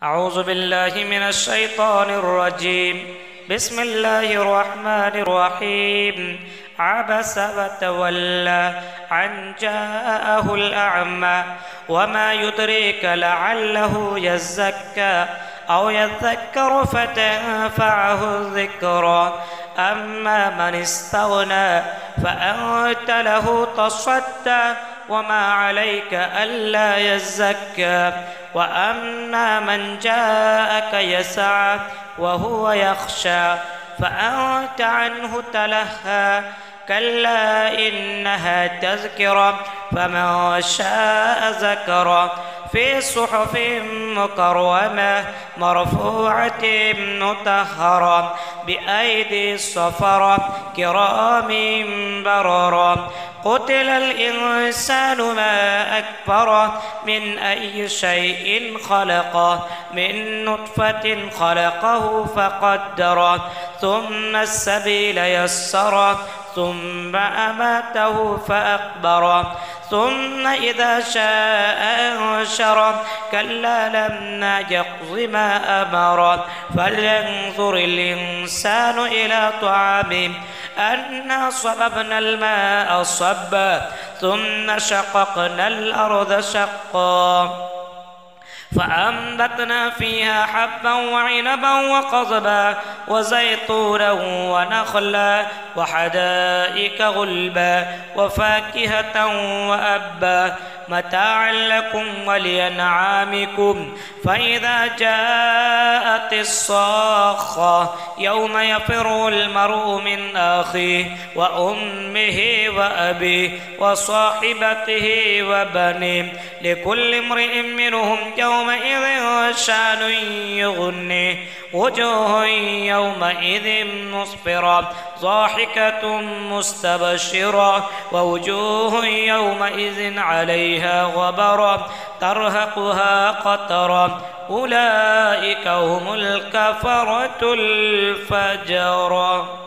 أعوذ بالله من الشيطان الرجيم. بسم الله الرحمن الرحيم. عبس وتولى أن جاءه الأعمى وما يدريك لعله يزكى أو يذكر فتنفعه الذكرى أما من استغنى فأنت له تصدى وما عليك ألا يزكى وأما من جاءك يسعى وهو يخشى فأنت عنه تلهى كلا إنها تذكرة فمن شاء ذكره في صحف مكرمة مرفوعة مطهرة بأيدي السفرة كرام بررة قتل الإنسان ما أكبره من أي شيء خلقه من نطفة خلقه فقدره ثم السبيل يسره ثم أماته فأقبره ثم إذا شاء أنشره كلا لما يقض ما أمره فلينظر الإنسان إلى طعامه أنا صببنا الماء صبا ثم شققنا الأرض شقا فأنبتنا فيها حبا وعنبا وقضبا وزيتونا ونخلا وحدائق غلبا وفاكهة وأبا متاعا لكم ولأنعامكم فإذا جاءت الصاخة يوم يفر المرء من أخيه وأمه وأبيه وصاحبته وبنيه لكل امرئ منهم يومئذ شأن يغنيه وجوه يومئذ مسفرة ضاحكة مستبشرة ووجوه يومئذ عليها غبرة ترهقها قترة أولئك هم الكفرة الفجرة.